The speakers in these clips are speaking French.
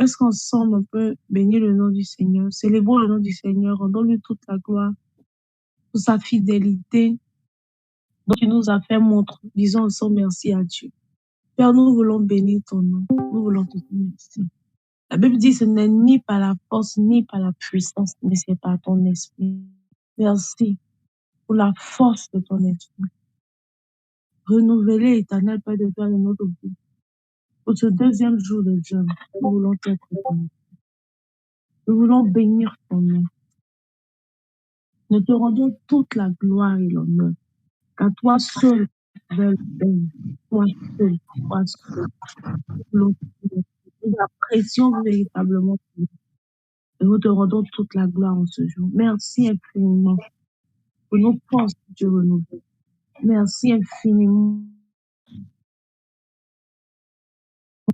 est-ce qu'ensemble on peut bénir le nom du Seigneur, célébrons le nom du Seigneur, rendons-lui toute la gloire pour sa fidélité dont tu nous as fait montre. Disons ensemble merci à Dieu. Père, nous voulons bénir ton nom. Nous voulons te dire merci. La Bible dit ce n'est ni par la force, ni par la puissance, mais c'est par ton esprit. Merci pour la force de ton esprit. Renouvelé, éternel Père de toi de notre vie. Pour ce deuxième jour de jeûne, nous voulons t'être reconnaissants. Nous voulons bénir ton nom. Nous te rendons toute la gloire et l'honneur. Car toi seul, toi seul, toi seul. Nous voulons te bénir. Nous apprécions véritablement ton nom. Et nous te rendons toute la gloire en ce jour. Merci infiniment pour nos forces que tu renouvelles. Merci infiniment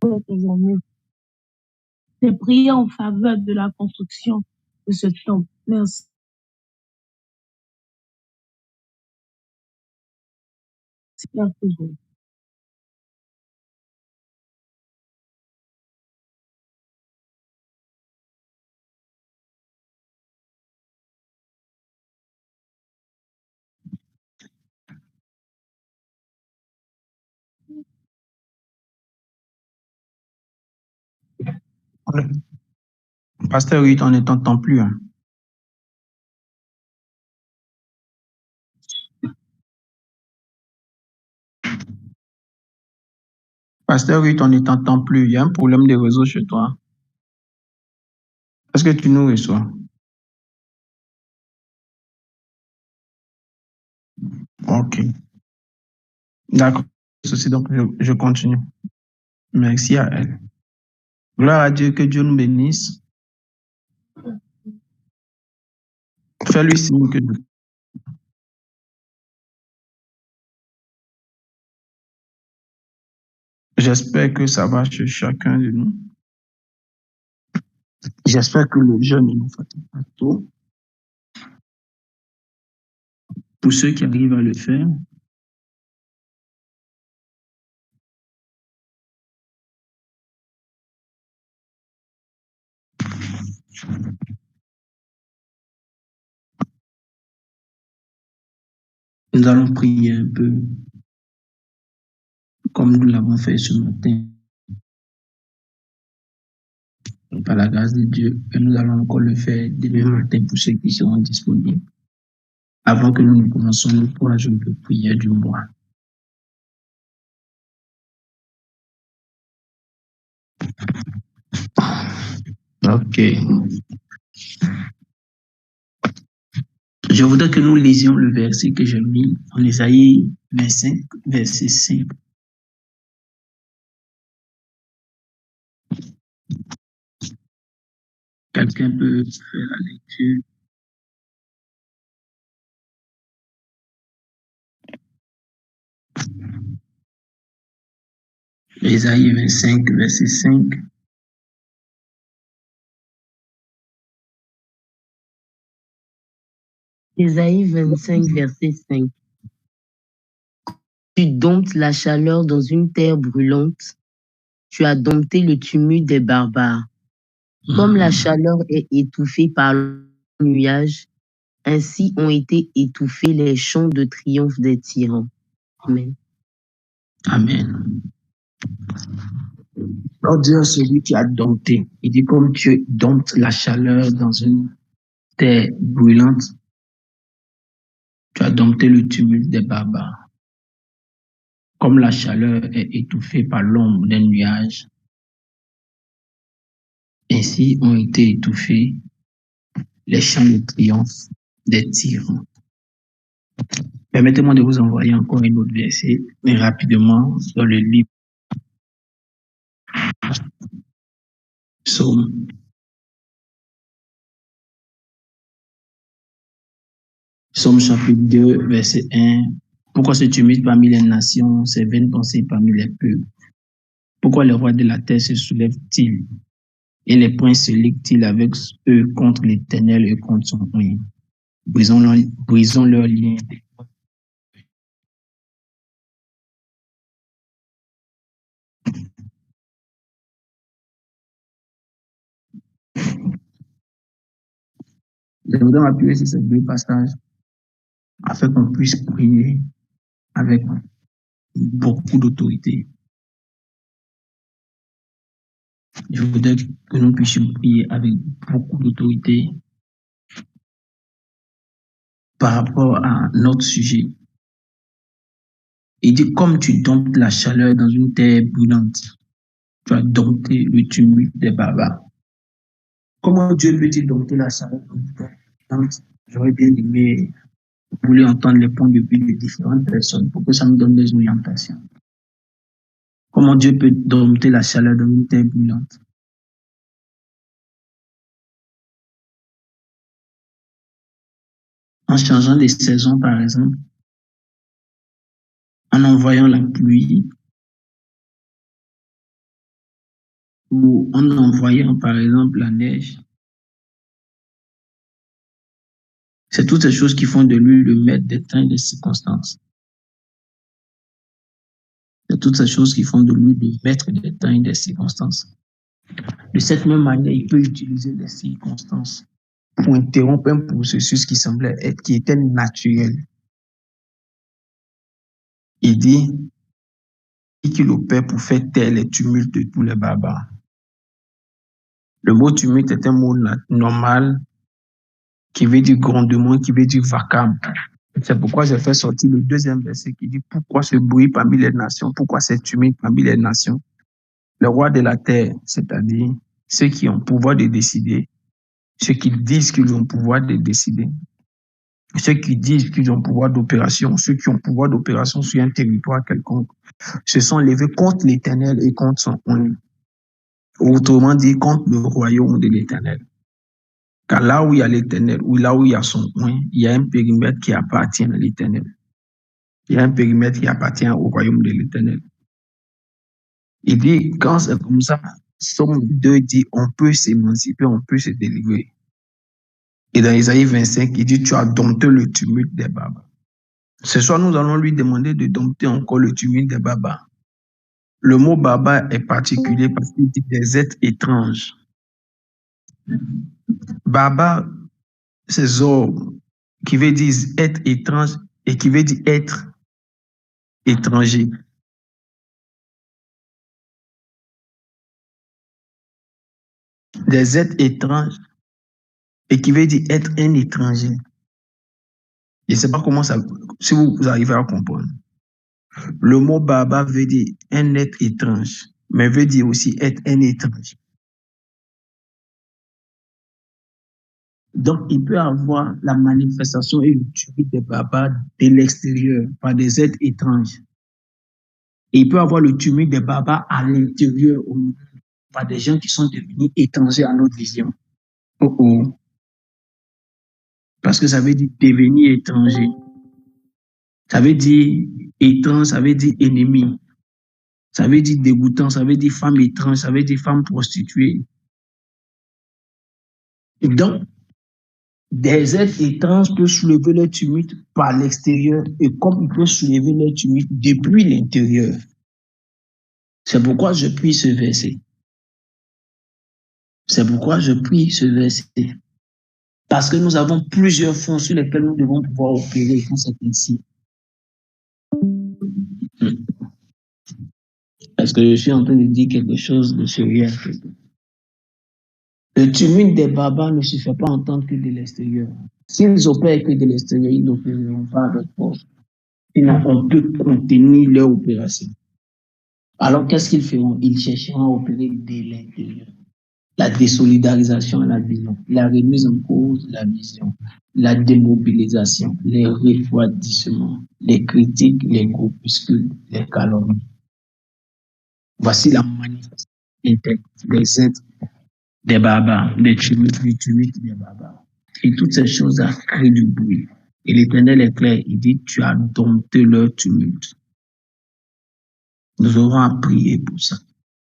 pour tes journées. Tes prières en faveur de la construction de ce temple. Merci. Merci. Pasteur, oui, on ne t'entend plus. Hein. Pasteur, oui, on ne t'entend plus. Il y a un problème de réseau chez toi. Est-ce que tu nous reçois? Ok. D'accord. Ceci, donc, je continue. Merci à elle. Gloire à Dieu, que Dieu nous bénisse. Fais-lui signe que j'espère que ça va chez chacun de nous. J'espère que le jeûne ne nous fatigue pas trop. Pour ceux qui arrivent à le faire, nous allons prier un peu comme nous l'avons fait ce matin. Par la grâce de Dieu, et nous allons encore le faire demain matin pour ceux qui seront disponibles. Avant que nous ne commencions nos 3 jours de prière du mois. Ok. Je voudrais que nous lisions le verset que j'ai mis en Ésaïe 25, verset 5. Quelqu'un peut faire la lecture? Ésaïe 25, verset 5. Ésaïe 25, verset 5. Tu domptes la chaleur dans une terre brûlante. Tu as dompté le tumulte des barbares. Comme la chaleur est étouffée par le nuage, ainsi ont été étouffés les chants de triomphe des tyrans. Amen. Amen. Oh Dieu, celui qui a dompté. Il dit comme tu domptes la chaleur dans une terre brûlante, tu as dompté le tumulte des barbares. Comme la chaleur est étouffée par l'ombre d'un nuage, ainsi ont été étouffés les chants de triomphe des tyrans. Permettez-moi de vous envoyer encore un autre verset, mais rapidement, dans le livre Psaume. Psaume chapitre 2, verset 1. Pourquoi se tumulte parmi les nations, ces vaines pensées parmi les peuples? Pourquoi les rois de la terre se soulèvent-ils et les princes se liguent-ils avec eux contre l'Éternel et contre son oint? Brisons leurs liens. Je voudrais m'appuyer sur ces deux passages afin qu'on puisse prier avec beaucoup d'autorité. Je voudrais que nous puissions prier avec beaucoup d'autorité par rapport à notre sujet. Il dit, comme tu domptes la chaleur dans une terre brûlante, tu as dompté le tumulte des barbares. Comment Dieu peut-il dompter la chaleur dans une terre brûlante? J'aurais bien aimé vouloir entendre les points de vue de différentes personnes pour que ça me donne des orientations. Comment Dieu peut dompter la chaleur dans une terre brûlante? En changeant les saisons, par exemple, en envoyant la pluie, ou en envoyant, par exemple, la neige. C'est toutes ces choses qui font de lui le maître des temps et des circonstances. C'est toutes ces choses qui font de lui le maître des temps et des circonstances. De cette même manière, il peut utiliser les circonstances pour interrompre un processus qui semblait être, qui était naturel. Il dit qu'il opère pour faire taire les tumultes de tous les barbares. Le mot tumulte est un mot normal qui veut dire grondement, qui veut dire vacarme. C'est pourquoi j'ai fait sortir le deuxième verset qui dit pourquoi ce bruit parmi les nations, pourquoi ce tumulte parmi les nations. Les rois de la terre, c'est-à-dire ceux qui ont pouvoir de décider, ceux qui disent qu'ils ont pouvoir de décider, ceux qui disent qu'ils ont pouvoir d'opération, ceux qui ont pouvoir d'opération sur un territoire quelconque, se sont levés contre l'Éternel et contre son oint. Autrement dit, contre le royaume de l'Éternel. Car là où il y a l'Éternel, ou là où il y a son oint, il y a un périmètre qui appartient à l'Éternel. Il y a un périmètre qui appartient au royaume de l'Éternel. Il dit, quand c'est comme ça, Somme 2 dit, on peut s'émanciper, on peut se délivrer. Et dans Isaïe 25, il dit, tu as dompté le tumulte des barbares. Ce soir, nous allons lui demander de dompter encore le tumulte des barbares. Le mot barbare est particulier parce qu'il dit des êtres étranges. Barbare, c'est Zor, qui veut dire être étrange et qui veut dire être étranger. Des êtres étranges et qui veut dire être un étranger. Je ne sais pas comment ça, si vous arrivez à comprendre. Le mot barbare veut dire un être étrange, mais veut dire aussi être un étranger. Donc, il peut avoir la manifestation et le tumulte des barbares de l'extérieur par des êtres étranges. Et il peut avoir le tumulte des barbares à l'intérieur par des gens qui sont devenus étrangers à notre vision. Oh oh. Parce que ça veut dire devenir étranger. Ça veut dire étrange, ça veut dire ennemi. Ça veut dire dégoûtant, ça veut dire femme étrange, ça veut dire femme prostituée. Et donc, des êtres étranges peuvent soulever leur tumulte par l'extérieur et comme ils peuvent soulever leur tumulte depuis l'intérieur. C'est pourquoi je prie ce verset. C'est pourquoi je prie ce verset. Parce que nous avons plusieurs fonds sur lesquels nous devons pouvoir opérer quand c'est ainsi. Est-ce que je suis en train de dire quelque chose de sérieux? Le tumulte des barbares ne se fait pas entendre que de l'extérieur. S'ils opèrent que de l'extérieur, ils n'opéreront pas avec force. Sinon, on peut contenir leur opération. Alors, qu'est-ce qu'ils feront? Ils chercheront à opérer de l'intérieur. La désolidarisation à la vision, la remise en cause de la vision, la démobilisation, les refroidissements, les critiques, les groupuscules, les calomnies. Voici la manifestation des êtres des barbares, des tumultes des barbares. Et toutes ces choses-là créent du bruit. Et l'Éternel est clair, il dit, tu as dompté leur tumulte. Nous aurons à prier pour ça.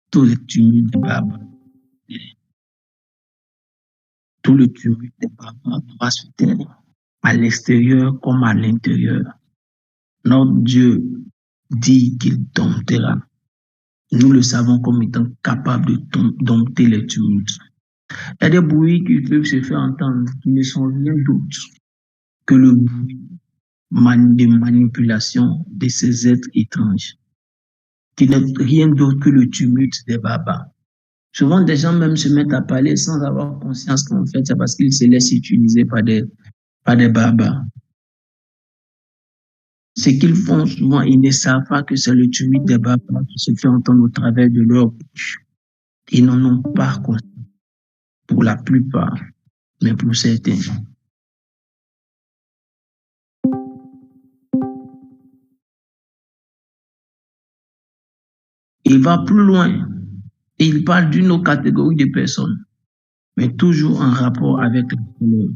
Tout le tumulte des barbares. Tout le tumulte des barbares doit se taire, à l'extérieur comme à l'intérieur. Notre Dieu dit qu'il domptera. Nous le savons comme étant capable de dompter les tumultes. Il y a des bruits qui peuvent se faire entendre, qui ne sont rien d'autre que le bruit de manipulation de ces êtres étranges, qui n'est rien d'autre que le tumulte des barbares. Souvent, des gens même se mettent à parler sans avoir conscience qu'en fait, c'est parce qu'ils se laissent utiliser par des barbares. Ce qu'ils font souvent, ils ne savent pas que c'est le tumulte des barbares qui se fait entendre au travers de leur bouche. Ils n'en ont pas conscience pour la plupart, mais pour certains. Il va plus loin et il parle d'une autre catégorie de personnes, mais toujours en rapport avec la chaleur.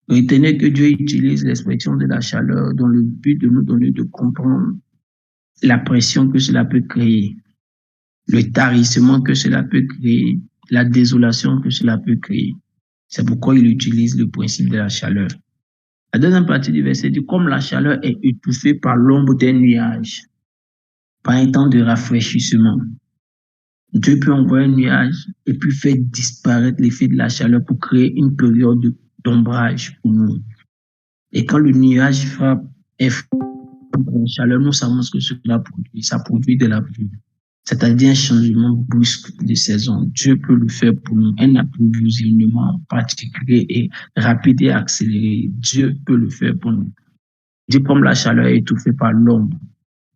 Retenez que Dieu utilise l'expression de la chaleur dans le but de nous donner de comprendre la pression que cela peut créer, le tarissement que cela peut créer, la désolation que cela peut créer. C'est pourquoi il utilise le principe de la chaleur. La deuxième partie du verset dit, comme la chaleur est étouffée par l'ombre des nuages, par un temps de rafraîchissement, Dieu peut envoyer un nuage et puis faire disparaître l'effet de la chaleur pour créer une période d'ombrage pour nous. Et quand le nuage frappe la chaleur, nous savons ce que cela produit. Ça produit de la pluie. C'est-à-dire un changement brusque de saison. Dieu peut le faire pour nous. Un approvisionnement particulier et rapide et accéléré. Dieu peut le faire pour nous. Dieu, comme la chaleur est étouffée par l'ombre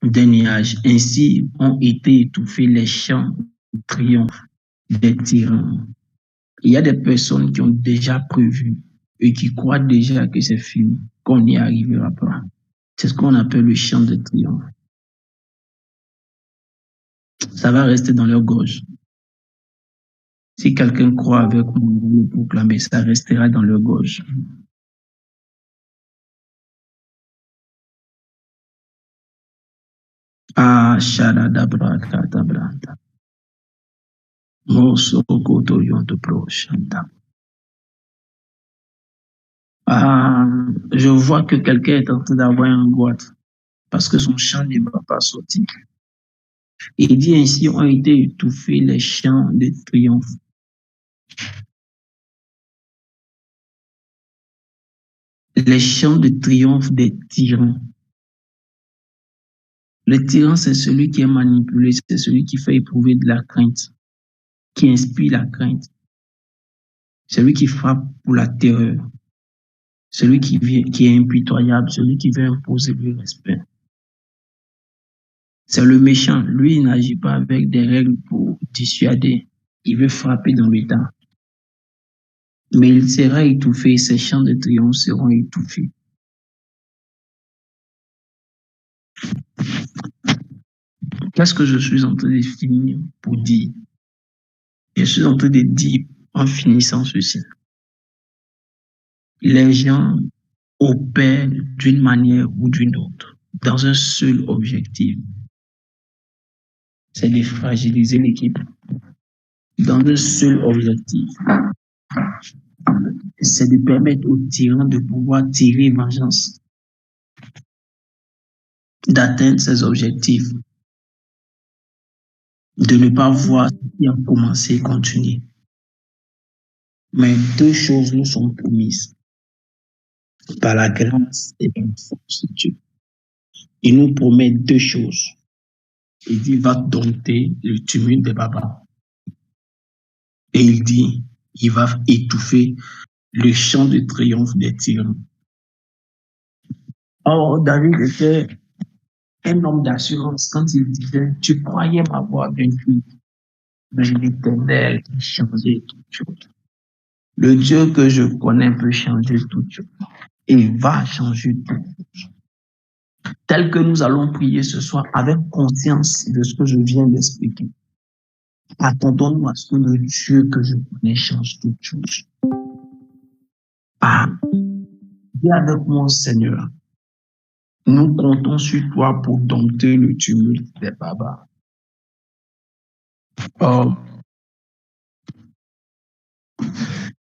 des nuages, ainsi ont été étouffés les chants de triomphe des tyrans. Il y a des personnes qui ont déjà prévu et qui croient déjà que c'est fini, qu'on n'y arrivera pas. C'est ce qu'on appelle le chant de triomphe. Ça va rester dans leur gorge. Si quelqu'un croit avec moi dans le proclamer, ça restera dans leur gorge. Ah, Shadadabra, Katabranta. Mosokoto Yonto Prochanta. Ah, je vois que quelqu'un est en train d'avoir un goitre parce que son chant ne va pas sortir. Il dit ainsi ont été étouffés les chants de triomphe. Les chants de triomphe des tyrans. Le tyran, c'est celui qui est manipulé, c'est celui qui fait éprouver de la crainte, qui inspire la crainte. Celui qui frappe pour la terreur. Celui qui est impitoyable, celui qui veut imposer le respect. C'est le méchant. Lui, il n'agit pas avec des règles pour dissuader. Il veut frapper dans le temps. Mais il sera étouffé, ses chants de triomphe seront étouffés. Qu'est-ce que je suis en train de finir pour dire? Je suis en train de dire en finissant ceci. Les gens opèrent d'une manière ou d'une autre dans un seul objectif. C'est de fragiliser l'équipe. Dans un seul objectif. C'est de permettre aux tyrans de pouvoir tirer vengeance, d'atteindre ses objectifs, de ne pas voir ce qui a commencé et continuer. Mais deux choses nous sont promises par la grâce et par la force de Dieu. Il nous promet deux choses. Il dit, il va dompter le tumulte des barbares. Et il dit, il va étouffer le chant de triomphe des tyrans. Or, David était un homme d'assurance quand il disait, tu croyais m'avoir vaincu, mais l'Éternel a changé toute chose. Le Dieu que je connais peut changer toute chose. Et il va changer toute chose. Tel que nous allons prier ce soir avec conscience de ce que je viens d'expliquer. Attendons-nous à ce que le Dieu que je connais change toute chose. Ah, viens avec moi, Seigneur. Nous comptons sur toi pour dompter le tumulte des barbares. Oh,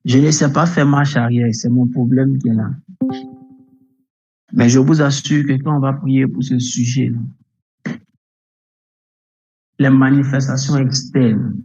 je ne sais pas faire marche arrière, c'est mon problème qui est là. Mais je vous assure que quand on va prier pour ce sujet-là, les manifestations externes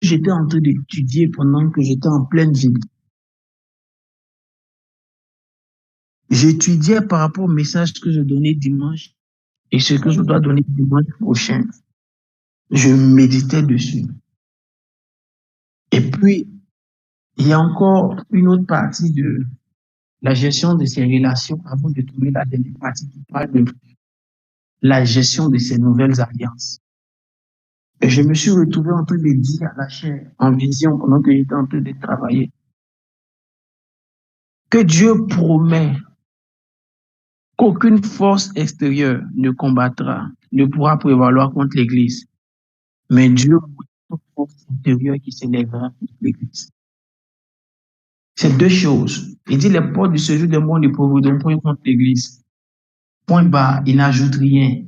j'étais en train d'étudier pendant que j'étais en pleine ville. J'étudiais par rapport au message que je donnais dimanche et ce que je dois donner dimanche prochain. Je méditais dessus. Et puis, il y a encore une autre partie de la gestion de ces relations avant de trouver la dernière partie qui parle de la gestion de ces nouvelles alliances. Et je me suis retrouvé en train de dire à la chair, en vision, pendant que j'étais en train de travailler, que Dieu promet qu'aucune force extérieure ne combattra, ne pourra prévaloir contre l'Église. Mais Dieu promet toute force intérieure qui s'élèvera contre l'Église. C'est deux choses. Il dit les portes du séjour des morts ne prévaudront point contre l'Église. Point barre, il n'ajoute rien.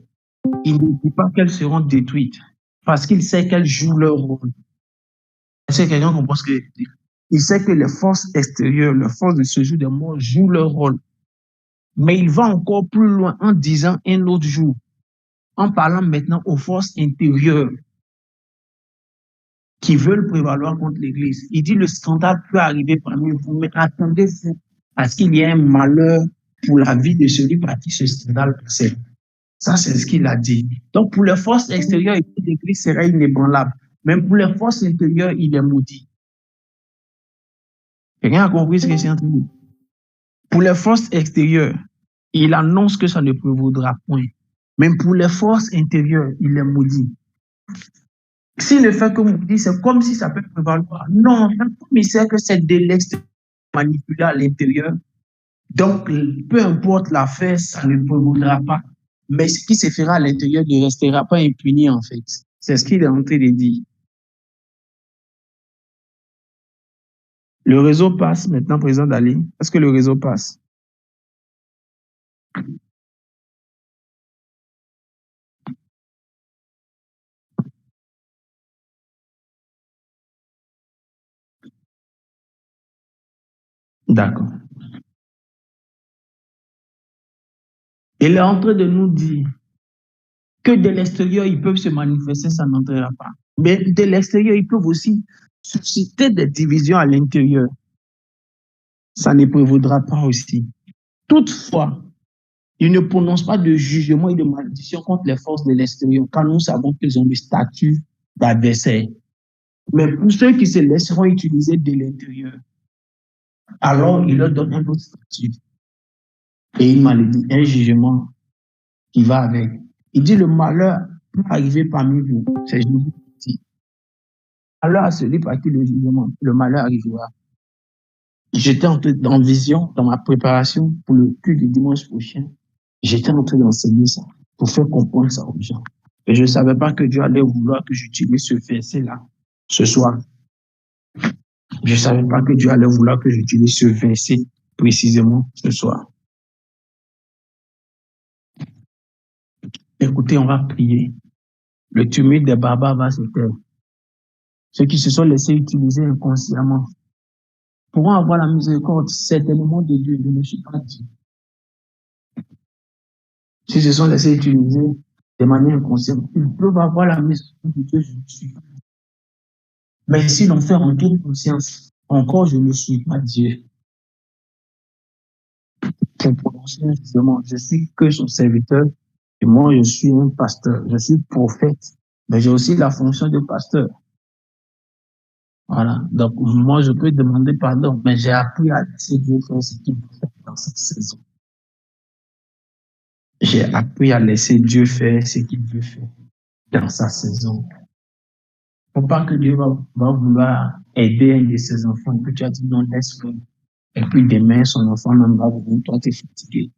Il ne dit pas qu'elles seront détruites parce qu'il sait qu'elles jouent leur rôle. Est-ce que quelqu'un comprend ce que je dis? Il sait que les forces extérieures, les forces de séjour des morts jouent leur rôle. Mais il va encore plus loin en disant un autre jour, en parlant maintenant aux forces intérieures qui veulent prévaloir contre l'Église. Il dit le scandale peut arriver parmi vous, mais attendez-vous à ce qu'il y ait un malheur pour la vie de celui par qui ce scandale passait. Ça, c'est ce qu'il a dit. Donc, pour les forces extérieures, l'Église sera inébranlable. Même pour les forces intérieures, il est maudit. Quelqu'un a compris ce que c'est en train de dire? Pour les forces extérieures, il annonce que ça ne prévaudra point. Même pour les forces intérieures, il est maudit. Si le fait que maudit, c'est comme si ça peut prévaloir. Non, comme il sait que c'est de l'extérieur manipulé à l'intérieur. Donc, peu importe l'affaire, ça ne prévaudra pas. Mais ce qui se fera à l'intérieur ne restera pas impuni, en fait. C'est ce qu'il est en train de dire. Le réseau passe maintenant, président Dali. Est-ce que le réseau passe? D'accord. Il est en train de nous dire que de l'extérieur, ils peuvent se manifester, ça n'entrera pas. Mais de l'extérieur, ils peuvent aussi susciter des divisions à l'intérieur. Ça ne prévaudra pas aussi. Toutefois, ils ne prononcent pas de jugement et de malédiction contre les forces de l'extérieur, car nous savons qu'ils ont le statut d'adversaire. Mais pour ceux qui se laisseront utiliser de l'intérieur, alors il leur donne un autre statut et une malédiction, un jugement qui va avec. Il dit le malheur peut arriver parmi vous. C'est Jésus qui dit. Alors à celui par qui le jugement, le malheur arrivera. J'étais en vision, dans ma préparation pour le culte du dimanche prochain. J'étais en train d'enseigner ça pour faire comprendre ça aux gens. Et je ne savais pas que Dieu allait vouloir que j'utilise ce verset-là ce soir. Je ne savais pas que Dieu allait vouloir que j'utilise ce verset précisément ce soir. Écoutez, on va prier. Le tumulte des barbares va se taire. Ceux qui se sont laissés utiliser inconsciemment pourront avoir la miséricorde certainement de Dieu. Je ne suis pas Dieu. S'ils se sont laissés utiliser de manière inconsciente, ils peuvent avoir la miséricorde de Dieu. Je ne suis pas Dieu. Mais s'ils l'ont fait en toute conscience, encore je ne suis pas Dieu. Pour prononcer un jugement, je suis que son serviteur et moi je suis un pasteur, je suis prophète, mais j'ai aussi la fonction de pasteur. Voilà, donc moi je peux demander pardon, mais j'ai appris à laisser Dieu faire ce qu'il veut faire dans cette saison. J'ai appris à laisser Dieu faire ce qu'il veut faire dans sa saison. Faut pas que Dieu va vouloir aider un de ses enfants et que tu as dit non, laisse-le. Et puis demain, son enfant même va venir, toi tu es fatigué.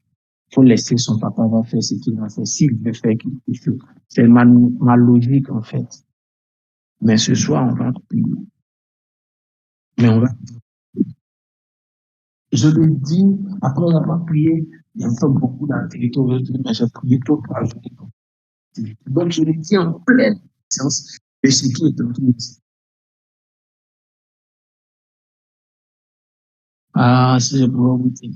Il faut laisser son papa va faire ce qu'il va faire. S'il veut faire quelque chose. C'est ma logique en fait. Mais ce soir, on va prier. Mais on va. Je le dis, après avoir prié, il y a fait beaucoup dans le territoire, mais j'ai prié toute la journée. Donc je le dis en pleine conscience de ce qui est en train de dire. Ah, si je pouvais vous dire.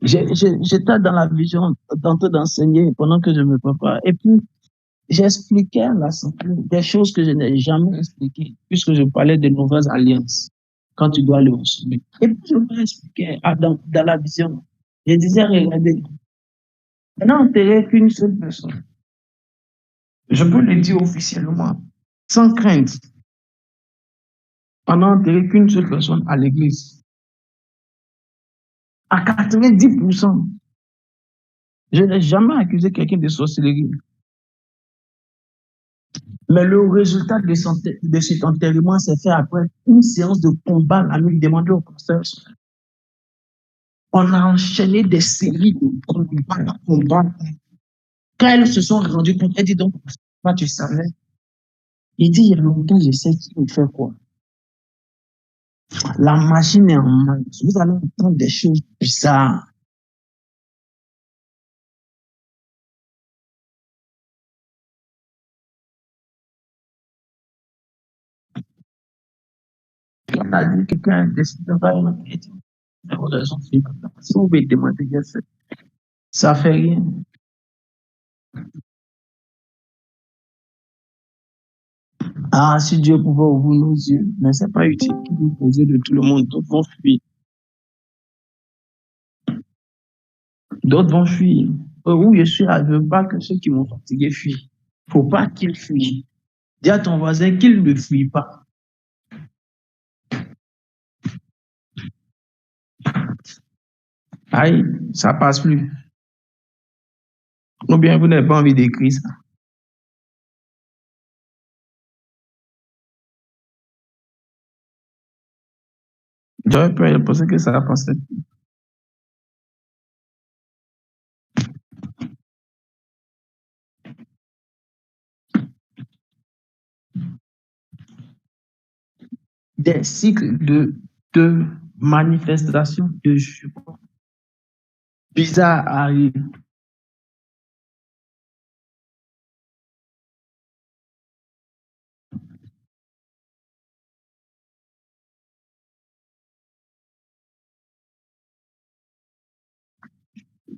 J'étais dans la vision, en train d'enseigner pendant que je me prépare. Et puis, J'expliquais à l'Assemblée des choses que je n'ai jamais expliquées, puisque je parlais de nouvelles alliances, quand tu dois aller au sommet. Et puis je leur expliquais dans la vision. Je disais, regardez, on n'a enterré qu'une seule personne. Je peux le dire officiellement, sans crainte. On n'a enterré qu'une seule personne à l'église. À 90%. Je n'ai jamais accusé quelqu'un de sorcellerie. Mais le résultat de cet enterrement s'est fait après une séance de combat. La nuit, demandé au pasteur. On a enchaîné des séries de combats. Quand elles se sont rendues compte, elle dit donc, toi, tu savais. Il dit, il y a longtemps, je sais qui me fait quoi. La machine est en marche. Vous allez entendre des choses bizarres. On a dit que quelqu'un décide de faire une enquête. Si vous pouvez demander, ça fait rien. Ah, si Dieu pouvait ouvrir nos yeux, mais ce n'est pas utile qu'il vous pose de tout le monde. D'autres vont fuir. D'autres vont fuir. Où je suis, je ne veux pas que ceux qui m'ont fatigué fuient. Il ne faut pas qu'ils fuient. Dis à ton voisin qu'il ne fuit pas. Aïe, ça passe plus. Ou bien vous n'avez pas envie d'écrire ça. J'aurais peur de penser que ça va passer. Des cycles de manifestations de jugement bizarres arrivent.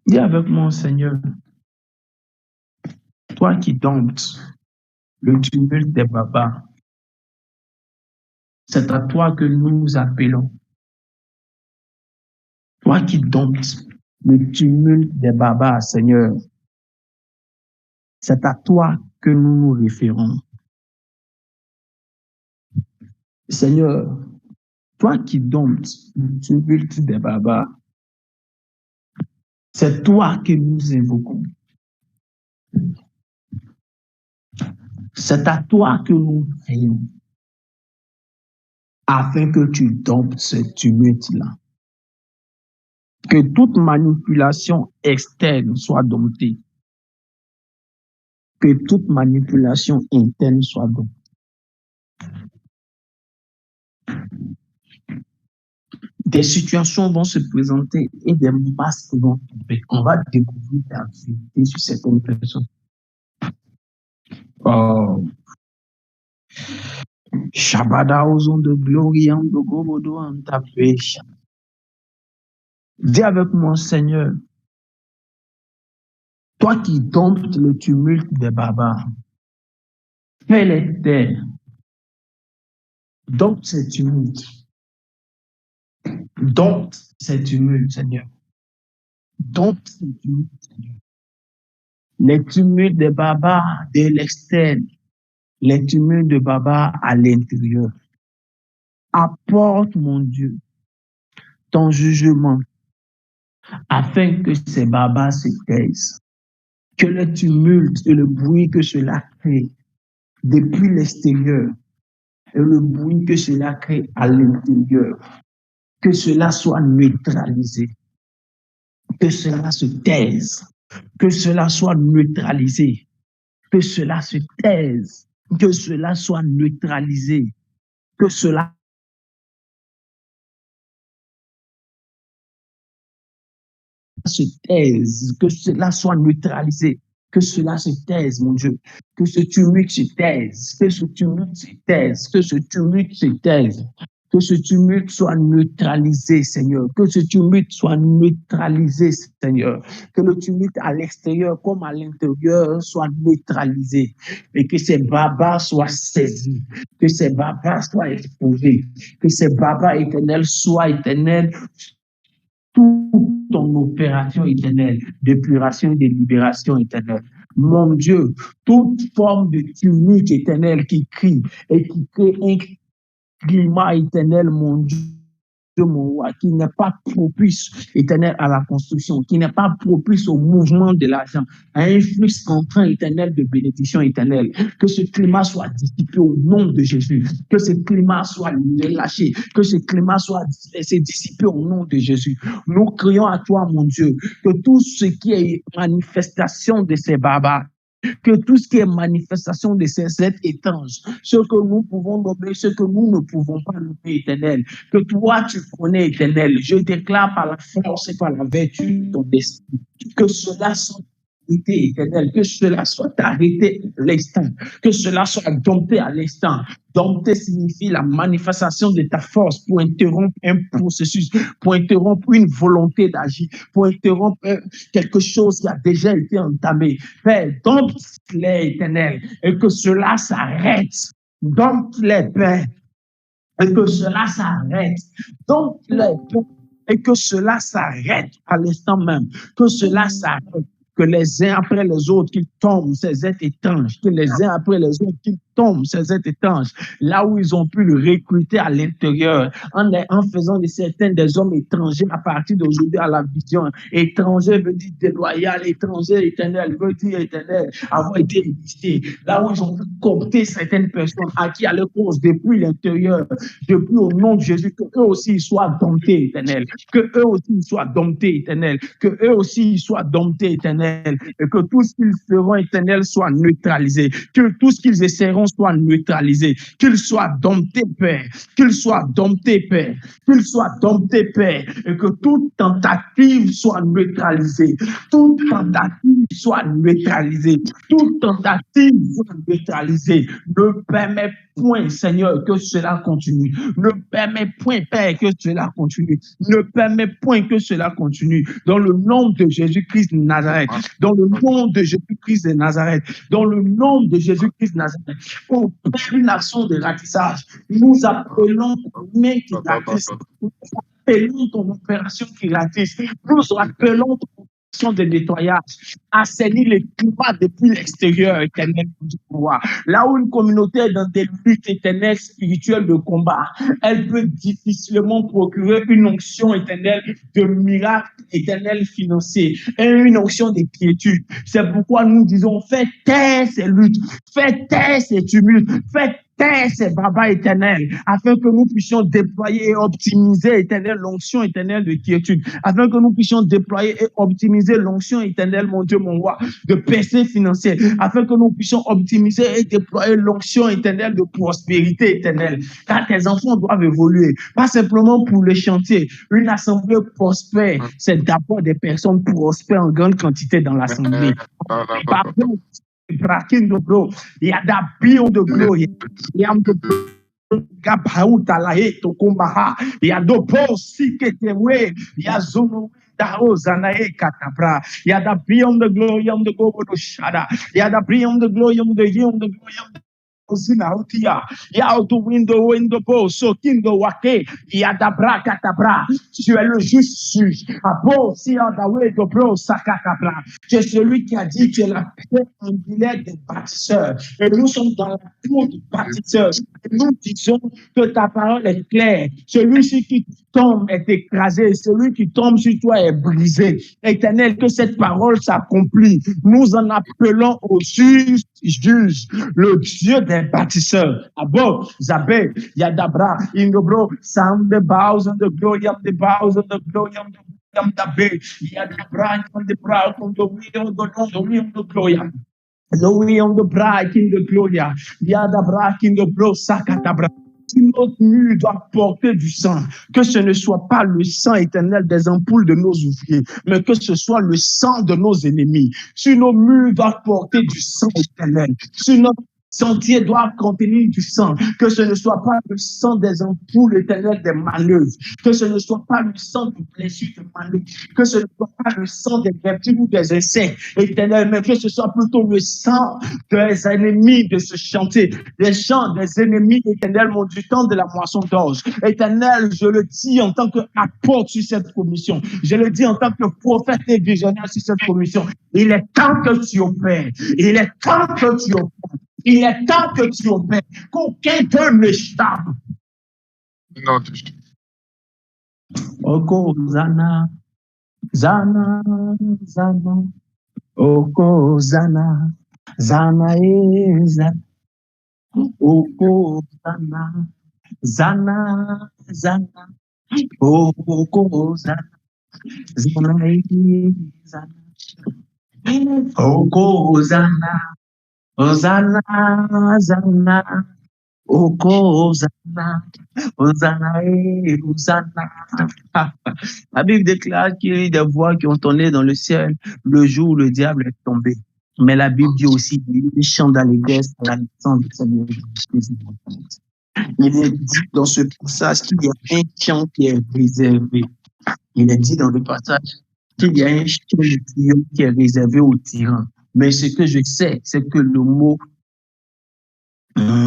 Dis avec mon Seigneur, toi qui domptes le tumulte des babas, c'est à toi que nous nous appelons. Toi qui domptes le tumulte des babas, Seigneur, c'est à toi que nous nous référons. Seigneur, toi qui domptes le tumulte des babas, c'est toi que nous invoquons. C'est à toi que nous prions, afin que tu domptes ce tumulte-là. Que toute manipulation externe soit domptée. Que toute manipulation interne soit domptée. Des situations vont se présenter et des masques vont tomber. On va découvrir la vérité sur certaines personnes. Oh. Shabada ozon de glory en de gobodo en tapécha. Dis avec moi, Seigneur, toi qui domptes le tumulte des barbares, fais les terres, dompte ces tumultes. Dompte ces tumultes, Seigneur. Dompte ces tumultes, Seigneur. Les tumultes des barbares de l'externe, les tumultes de barbares à l'intérieur. Apporte, mon Dieu, ton jugement afin que ces barbares se taisent. Que le tumulte et le bruit que cela crée depuis l'extérieur et le bruit que cela crée à l'intérieur, que cela soit neutralisé, que cela se taise, que cela soit neutralisé, que cela se taise, que cela soit neutralisé, que cela se taise, que cela soit neutralisé, que cela se taise, mon Dieu, que ce tumulte se taise, que ce tumulte se taise, que ce tumulte se taise, Que ce tumulte soit neutralisé, Seigneur. Que ce tumulte soit neutralisé, Seigneur. Que le tumulte à l'extérieur comme à l'intérieur soit neutralisé. Et que ces barbares soient saisis. Que ces barbares soient exposés. Que ces barbares éternels soient éternels. Toute ton opération éternelle, d'épuration et de libération éternelle. Mon Dieu, toute forme de tumulte éternel qui crie et qui crée un climat éternel, mon Dieu, mon roi, qui n'est pas propice, éternel, à la construction, qui n'est pas propice au mouvement de l'argent, à un flux entrant éternel de bénédiction éternelle. Que ce climat soit dissipé au nom de Jésus. Que ce climat soit relâché. Que ce climat soit dissipé au nom de Jésus. Nous crions à toi, mon Dieu, que tout ce qui est manifestation de ces barbares, que tout ce qui est manifestation de ces êtres étranges, ce que nous pouvons nommer, ce que nous ne pouvons pas nommer, éternel, que toi tu connais, éternel, je déclare par la force et par la vertu de ton destin, que cela soit arrêté, éternel, que cela soit arrêté à l'instant, que cela soit dompté à l'instant. Dompter signifie la manifestation de ta force pour interrompre un processus, pour interrompre une volonté d'agir, pour interrompre quelque chose qui a déjà été entamé. Père, dompte-les, éternel, et que cela s'arrête. Dompte-les, Père, et que cela s'arrête. Dompte-les, Père, et que cela s'arrête à l'instant même. Que cela s'arrête. Que les uns après les autres qui tombent, ces êtres étranges, que les uns après les autres qui tombent, ces êtres étranges, là où ils ont pu le recruter à l'intérieur, en faisant de certains des hommes étrangers à partir d'aujourd'hui à la vision. Étranger veut dire déloyal, étranger éternel veut dire éternel, avoir été initié. Là où ils ont pu coopter certaines personnes à qui à leur cause depuis l'intérieur, depuis au nom de Jésus, que eux aussi ils soient domptés, éternel, que eux aussi ils soient domptés, éternel, que eux aussi ils soient domptés, éternel, et que tout ce qu'ils feront, éternel, soit neutralisé, que tout ce qu'ils essaieront soit neutralisé, qu'ils soient domptés, Père, qu'ils soient domptés, Père, qu'ils soient domptés, Père, et que toute tentative soit neutralisée, toute tentative soit neutralisée, toute tentative soit neutralisée. Ne permets point, Seigneur, que cela continue. Ne permets point, Père, que cela continue. Ne permets point que cela continue. Dans le nom de Jésus-Christ de Nazareth, dans le nom de Jésus-Christ de Nazareth, dans le nom de Jésus-Christ de Nazareth, pour une action de ratissage, nous appelons ton main qui ratisse, nous appelons ton opération qui ratisse, nous appelons ton de nettoyage, assainir le climat depuis l'extérieur, éternel du pouvoir. Là où une communauté est dans des luttes éternelles spirituelles de combat, elle peut difficilement procurer une onction éternelle de miracle éternel financier et une onction de quiétude. C'est pourquoi nous disons, faites taire ces luttes, faites taire ces tumultes, faites taire ces barbares éternels, afin que nous puissions déployer et optimiser éternel l'onction éternelle de quiétude, afin que nous puissions déployer et optimiser l'onction éternelle, mon Dieu, mon roi, de percée financière, afin que nous puissions optimiser et déployer l'onction éternelle de prospérité éternelle. Car tes enfants doivent évoluer, pas simplement pour le chantier. Une assemblée prospère, c'est d'abord des personnes prospères en grande quantité dans l'assemblée. Brakin do bro, yada bion de glory, yam de gabauta la eto kumbaha, yado po siketewe, yazono dao zanae katabra, yada bion de glory, yam de go do shada, yada bion de glory, yam de glory. Ya to window bo so kindo wake ya dabra katabra. Tu es le juste juge. Abo si andawe do bro sakatabra. Tu es celui qui a dit tu es la pierre angulaire des bâtisseurs. Et nous sommes dans la cour du bâtisseur. Et nous disons que ta parole est claire. Celui-ci qui tombe est écrasé. Celui qui tombe sur toi est brisé. Éternel, que cette parole s'accomplit. Nous en appelons au juge, le Dieu des bâtisseurs. Abo, Zabé, Yadabra, Indobro, sound the bows and the glory of the bows and the glory of the bay. Yadabra, on the brow, on the wheel of the glory. No way on the bright in the glory. Yadabra, in the bro, Sakatabra. Si notre mur doit porter du sang, que ce ne soit pas le sang éternel des ampoules de nos ouvriers, mais que ce soit le sang de nos ennemis. Si nos murs doivent porter du sang éternel, si notre sentier doit contenir du sang, que ce ne soit pas le sang des ampoules éternelles des manœuvres, que ce ne soit pas le sang de blessures de manœuvres, que ce ne soit pas le sang des reptiles ou des insectes éternels, mais que ce soit plutôt le sang des ennemis de ce chantier, des chants des ennemis éternels, mon du temps de la moisson d'orge. Éternel, je le dis en tant qu'apôtre sur cette commission, je le dis en tant que prophète et visionnaire sur cette commission. Il est temps que tu opères, il est temps que tu opères. Il est temps que tu opères, qu'aucun d'eux n'échappe. Non, de Jésus. Oko Zana, Zana, Zana, Oko Zana, Zana e Zana, Oko Zana, Zana, Zana, Oko Zana, Zana e Zana, Oko Zana. Hosanna, Hosanna, Oko, Hosanna, Hosanna, Hosanna. La Bible déclare qu'il y a eu des voix qui ont tonné dans le ciel le jour où le diable est tombé. Mais la Bible dit aussi qu'il y a eu des chants d'allégresse à la naissance du Seigneur Jésus. Il est dit dans ce passage qu'il y a un chant qui est réservé. Il est dit dans le passage qu'il y a un chant de triomphe qui est réservé aux tyrans. Mais ce que je sais, c'est que le mot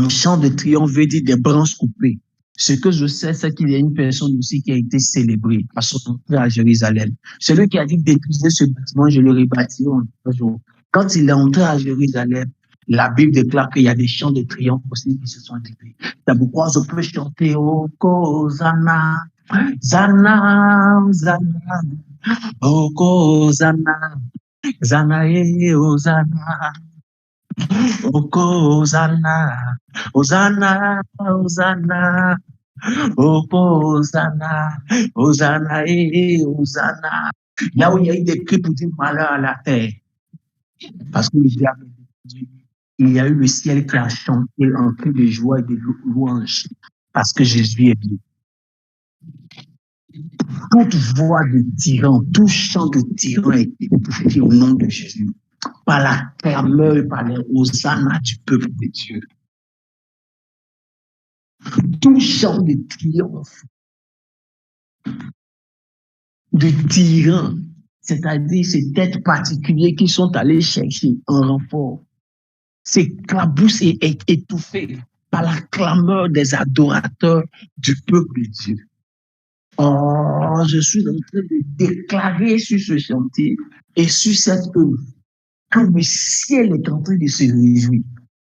chant de triomphe veut dire des branches coupées. Ce que je sais, c'est qu'il y a une personne aussi qui a été célébrée à son entrée à Jérusalem. Celui qui a dit détruisez ce bâtiment, je le rebâtirai en 3 jours. Quand il est entré à Jérusalem, la Bible déclare qu'il y a des chants de triomphe aussi qui se sont élevés. C'est pourquoi je peux chanter Oko Zana, Zana, Zana, Oko Zana. Zana e Hosanna, Oko Hosanna, Hosanna, Hosanna, Oko Hosanna, Hosanna e Hosanna. Là où il y a eu des cris pour dire malheur à la terre, parce que le diable dit, il y a eu le ciel qui a chanté en cri de joie et de louange, parce que Jésus est venu. Toute voix de tyran, tout chant de tyran est étouffé au nom de Jésus, par la clameur et par les hosannas du peuple de Dieu. Tout chant de triomphe, de tyran, c'est-à-dire ces têtes particulières qui sont allées chercher un renfort, s'éclaboussent et est étouffé par la clameur des adorateurs du peuple de Dieu. Oh, je suis en train de déclarer sur ce chantier et sur cette œuvre que le ciel est en train de se réjouir.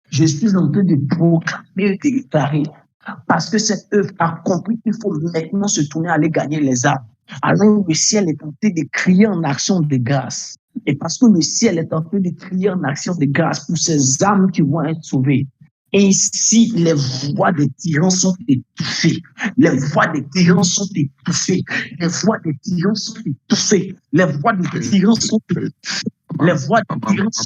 Je suis en train de proclamer et de déclarer parce que cette œuvre a compris qu'il faut maintenant se tourner à aller gagner les âmes. Alors le ciel est en train de crier en action de grâce. Et parce que le ciel est en train de crier en action de grâce pour ces âmes qui vont être sauvées. Ainsi, les voix des tyrans sont étouffées. Les voix des tyrans sont étouffées. Les voix des tyrans sont étouffées. Les voix des tyrans sont étouffées. Les voix des tyrans sont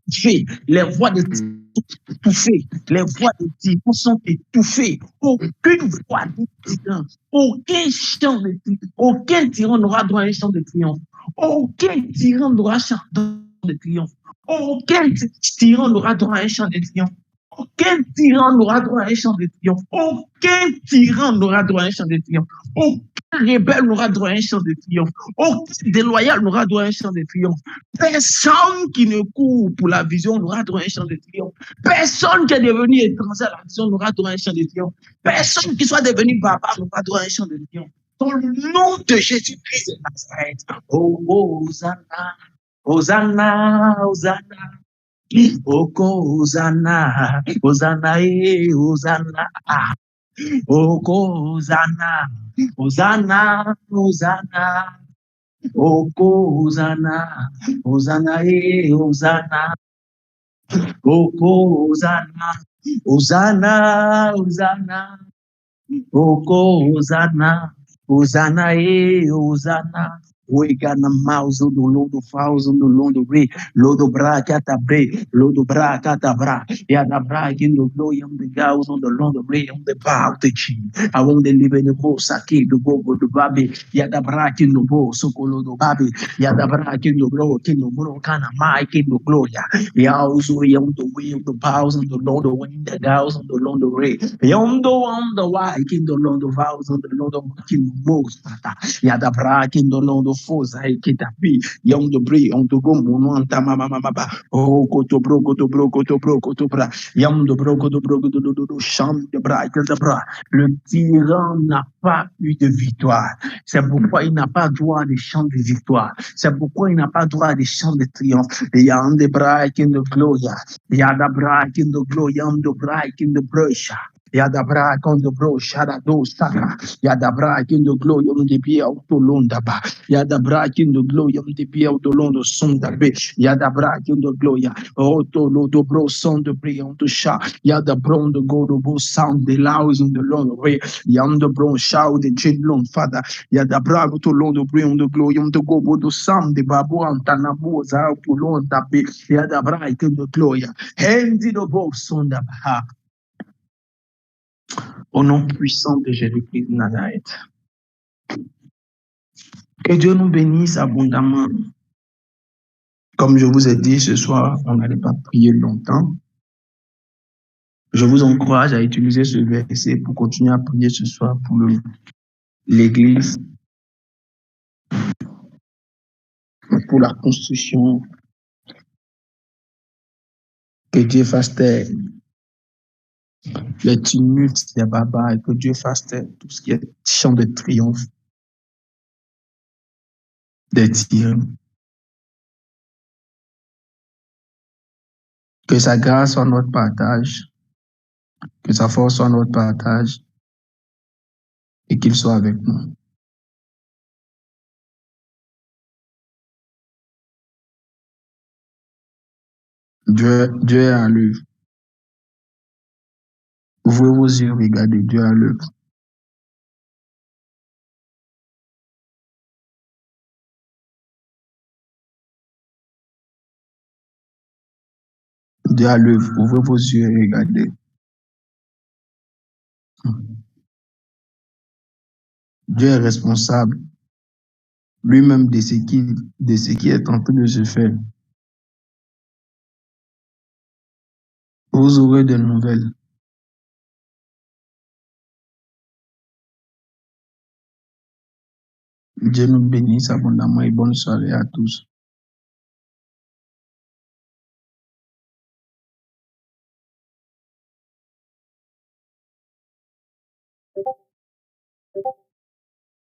étouffées. Les voix des tyrans sont étouffées. Les voix des tyrans sont étouffées. Aucune voix de tyran, aucun chant de tyran, aucun tyran n'aura droit à un chant de triomphe. Aucun tyran n'aura chant de triomphe. Aucun tyran n'aura droit à un chant de triomphe. Aucun tyran n'aura droit à un chant de triomphe. Aucun tyran n'aura droit à un chant de triomphe. Aucun rebelle n'aura droit à un chant de triomphe. Aucun déloyal n'aura droit à un chant de triomphe. Personne qui ne court pour la vision n'aura droit à un chant de triomphe. Personne qui est devenu étranger à la vision n'aura droit à un chant de triomphe. Personne qui soit devenu barbare n'aura droit à un chant de triomphe. Dans le nom de Jésus-Christ de Nazareth. Oh, Hosanna, Hosanna, Hosanna. Oko Hosanna, Hosanna e Hosanna, Oko Hosanna, Hosanna, Hosanna, Oko Hosanna, Hosanna e Hosanna, Oko Hosanna, Hosanna, Hosanna, Oko Hosanna, Hosanna e Hosanna, Oigana Mauso do Lodo Fauso do Londo Re, Lodo Bra Catabre, Lodo Bra Catabra, Yadabra, in the glory of the gals on the Londo Re, on the bow the chin. I won't live in the Bosaki, the Bobo, the Babi, Yadabra, in the Bo, Sokolo, the Babi, Yadabra, in the Bro, in the Bro, Kana, Mike, in the Gloria, Yaozo, on the way of the bows on the Londo, when the gals on the Londo Re, Yondo on the White, in the Londo vows on the Londo, in the most, Yadabra, in the Londo Fosa, Kitapi, Yondo Bre, on the Gomu, on Tamamama, oh, Kotobro, Kotobro, Kotobro, Kotobra, Yondo Broco, the Broco, the Chant de Bra, de Bra. Le tyran n'a pas eu de victoire. C'est pourquoi il n'a pas droit des chants de victoire. C'est pourquoi il n'a pas droit des chants de triomphe. Il y a un de Bra, qui de Gloria. Il y a da Bra, qui de Gloria, un de Bra, qui de Brocha. Yadabra kondo bro sharado saka. Yadabra kindo glory on the bia autolonda ba. Yadabra kindo glory on the bia autolondo sonda be. Yadabra kindo glory. Autolodo bro son de bria on to sha. Yadabron the go to bo sound the loud on the long way. Yam the bron shout the children father. Yadabra autolondo bria on the glory on the go bo do sound the babu antanabu za autolonda be. Yadabra kindo glory. Hendi the bo sonda ba. Au nom puissant de Jésus-Christ de Nazareth. Que Dieu nous bénisse abondamment. Comme je vous ai dit ce soir, on n'allait pas prier longtemps. Je vous encourage à utiliser ce verset pour continuer à prier ce soir pour l'Église, pour la construction. Que Dieu fasse taire les tumultes des barbares et que Dieu fasse taire tout ce qui est chant de triomphe des tyrans. Que sa grâce soit notre partage, que sa force soit notre partage et qu'il soit avec nous. Dieu est à l'œuvre. Ouvrez vos yeux, regardez, Dieu est à l'œuvre. Dieu est à l'œuvre. Ouvrez vos yeux et regardez. Dieu est responsable lui-même de ce qui est en train de se faire. Vous aurez des nouvelles. Dieu nous bénisse abondamment et bonne soirée à tous.